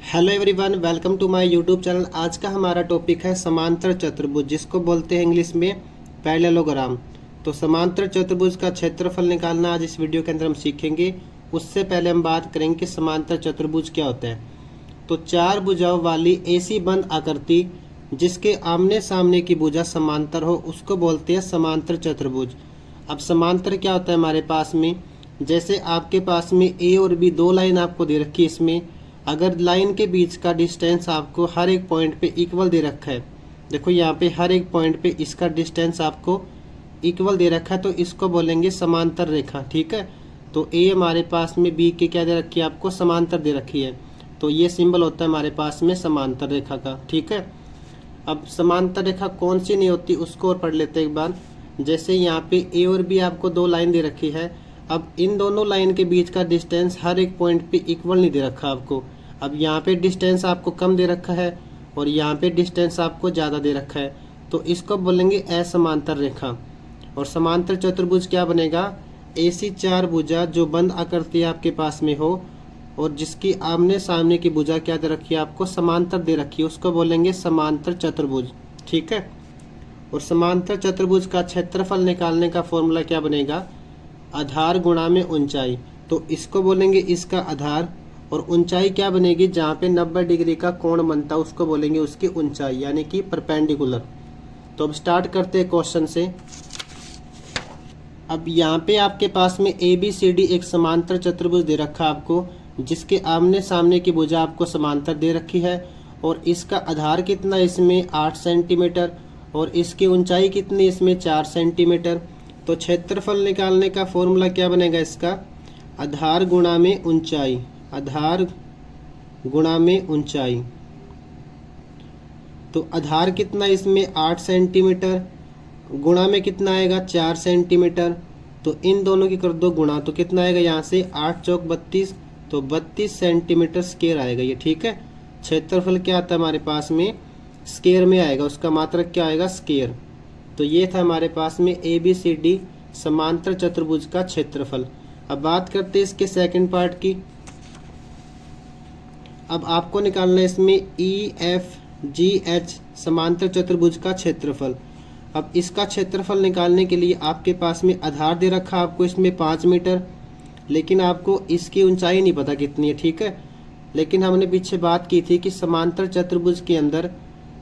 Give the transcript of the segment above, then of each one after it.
Hello everyone, welcome to my YouTube channel. आज का हमारा टॉपिक है समांतर चतुर्भुज, जिसको बोलते हैं इंग्लिश में पैरेललोग्राम। तो समांतर चतुर्भुज का क्षेत्रफल निकालना आज इस वीडियो के अंदर हम सीखेंगे। उससे पहले हम बात करेंगे कि समांतर चतुर्भुज क्या होता है। तो चार भुजाओं वाली ऐसी बंद आकृति जिसके आमने सामने की भुजा समांतर हो उसको बोलते हैं समांतर चतुर्भुज। अब समांतर क्या होता है हमारे पास में, जैसे आपके पास में ए और बी दो लाइन आपको दे रखी है। इसमें अगर लाइन के बीच का डिस्टेंस आपको हर एक पॉइंट पे इक्वल दे रखा है, देखो यहाँ पे हर एक पॉइंट पे इसका डिस्टेंस आपको इक्वल दे रखा है, तो इसको बोलेंगे समांतर रेखा। ठीक है, तो ए हमारे पास में बी के क्या दे रखी है, आपको समांतर दे रखी है। तो ये सिंबल होता है हमारे पास में समांतर रेखा का। ठीक है, अब समांतर रेखा कौन सी नहीं होती उसको और पढ़ लेते एक बार। जैसे यहाँ पे ए और बी आपको दो लाइन दे रखी है। अब इन दोनों लाइन के बीच का डिस्टेंस हर एक पॉइंट पे इक्वल नहीं दे रखा आपको। अब यहाँ पे डिस्टेंस आपको कम दे रखा है और यहाँ पे डिस्टेंस आपको ज़्यादा दे रखा है, तो इसको बोलेंगे असमांतर रेखा। और समांतर चतुर्भुज क्या बनेगा, ऐसी चार भुजा जो बंद आकृति आपके पास में हो और जिसकी आमने सामने की भुजा क्या दे रखी है, आपको समांतर दे रखी है, उसको बोलेंगे समांतर चतुर्भुज। ठीक है, और समांतर चतुर्भुज का क्षेत्रफल निकालने का फॉर्मूला क्या बनेगा, आधार गुणा में ऊंचाई। तो इसको बोलेंगे इसका आधार, और ऊंचाई क्या बनेगी, जहाँ पे 90 डिग्री का कोण बनता है उसको बोलेंगे उसकी ऊंचाई, यानी कि परपेंडिकुलर। तो अब स्टार्ट करते हैं क्वेश्चन से। अब यहाँ पे आपके पास में ए बी सी डी एक समांतर चतुर्भुज दे रखा है आपको, जिसके आमने सामने की भुजा आपको समांतर दे रखी है, और इसका आधार कितना इसमें 8 सेंटीमीटर और इसकी ऊंचाई कितनी इसमें 4 सेंटीमीटर। तो क्षेत्रफल निकालने का फॉर्मूला क्या बनेगा इसका, आधार गुणा में ऊंचाई, आधार गुणा में ऊंचाई। तो आधार कितना इसमें 8 सेंटीमीटर, गुणा में कितना आएगा 4 सेंटीमीटर। तो इन दोनों की कर दो गुणा, तो कितना आएगा यहाँ से 8 चौक 32, तो 32 सेंटीमीटर स्क्वायर आएगा ये। ठीक है, क्षेत्रफल क्या आता है हमारे पास में, स्क्वायर में आएगा, उसका मात्रक क्या आएगा स्क्वायर। तो ये था हमारे पास में ए बी सी डी समांतर चतुर्भुज का क्षेत्रफल। अब बात करते हैं इसके सेकंड पार्ट की। अब आपको निकालना है इसमें ई एफ जी एच समांतर चतुर्भुज का क्षेत्रफल। अब इसका क्षेत्रफल निकालने के लिए आपके पास में आधार दे रखा आपको इसमें 5 मीटर, लेकिन आपको इसकी ऊंचाई नहीं पता कितनी है। ठीक है, लेकिन हमने पीछे बात की थी कि समांतर चतुर्भुज के अंदर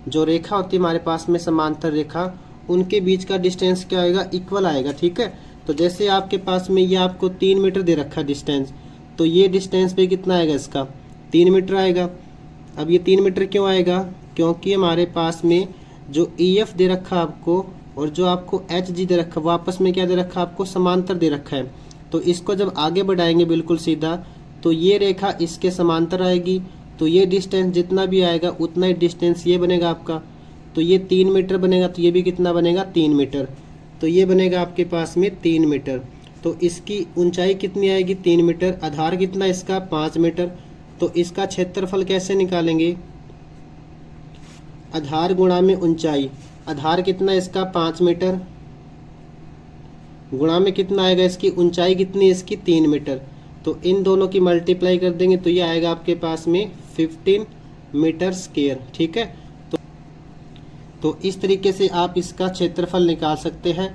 जो रेखा होती है हमारे पास में समांतर रेखा, उनके बीच का डिस्टेंस क्या आएगा, इक्वल आएगा। ठीक है, तो जैसे आपके पास में ये आपको 3 मीटर दे रखा है डिस्टेंस, तो ये डिस्टेंस पे कितना आएगा इसका 3 मीटर आएगा। अब ये 3 मीटर क्यों आएगा, क्योंकि हमारे पास में जो ई एफ दे रखा आपको और जो आपको एच जी दे रखा, वो आपस में क्या दे रखा आपको, समांतर दे रखा है। तो इसको जब आगे बढ़ाएंगे बिल्कुल सीधा, तो ये रेखा इसके समांतर आएगी, तो ये डिस्टेंस जितना भी आएगा उतना ही डिस्टेंस ये बनेगा आपका। तो ये 3 मीटर बनेगा, तो ये भी कितना बनेगा 3 मीटर। तो ये बनेगा आपके पास में 3 मीटर। तो इसकी ऊंचाई कितनी आएगी 3 मीटर, आधार कितना इसका 5 मीटर। तो इसका क्षेत्रफल कैसे निकालेंगे, आधार गुणा में ऊंचाई। आधार कितना इसका 5 मीटर, गुणा में कितना आएगा इसकी ऊंचाई कितनी इसकी 3 मीटर। तो इन दोनों की मल्टीप्लाई कर देंगे तो ये आएगा आपके पास में 15 मीटर स्क्वायर। ठीक है, तो इस तरीके से आप इसका क्षेत्रफल निकाल सकते हैं।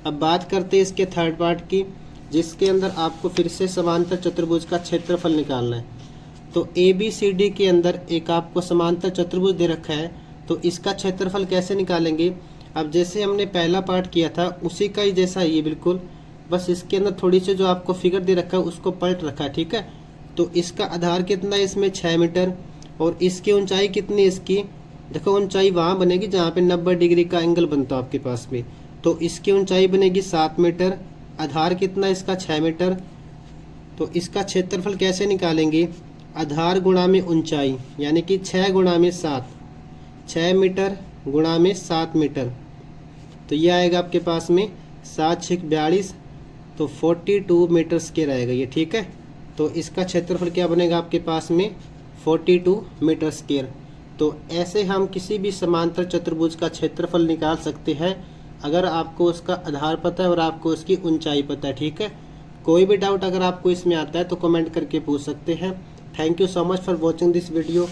अब बात करते हैं इसके थर्ड पार्ट की, जिसके अंदर आपको फिर से समांतर चतुर्भुज का क्षेत्रफल निकालना है। तो ए बी सी डी के अंदर एक आपको समांतर चतुर्भुज दे रखा है, तो इसका क्षेत्रफल कैसे निकालेंगे। अब जैसे हमने पहला पार्ट किया था उसी का ही जैसा ये बिल्कुल, बस इसके अंदर थोड़ी सी जो आपको फिगर दे रखा है उसको पलट रखा है। ठीक है, तो इसका आधार कितना है इसमें 6 मीटर और इसकी ऊंचाई कितनी इसकी, देखो ऊंचाई वहाँ बनेगी जहाँ पे 90 डिग्री का एंगल बनता है आपके पास में, तो इसकी ऊंचाई बनेगी 7 मीटर, आधार कितना इसका 6 मीटर। तो इसका क्षेत्रफल कैसे निकालेंगे, आधार गुणा में ऊंचाई, यानी कि 6 गुणा में 7, 6 मीटर गुणा में 7 मीटर। तो ये आएगा आपके पास में 7 6 42, तो 42 मीटर स्क्वायर आएगा ये। ठीक है, तो इसका क्षेत्रफल क्या बनेगा आपके पास में 42 मीटर स्क्वायर। तो ऐसे हम किसी भी समांतर चतुर्भुज का क्षेत्रफल निकाल सकते हैं अगर आपको उसका आधार पता है और आपको उसकी ऊंचाई पता है। ठीक है, कोई भी डाउट अगर आपको इसमें आता है तो कमेंट करके पूछ सकते हैं। Thank you so much for watching this video.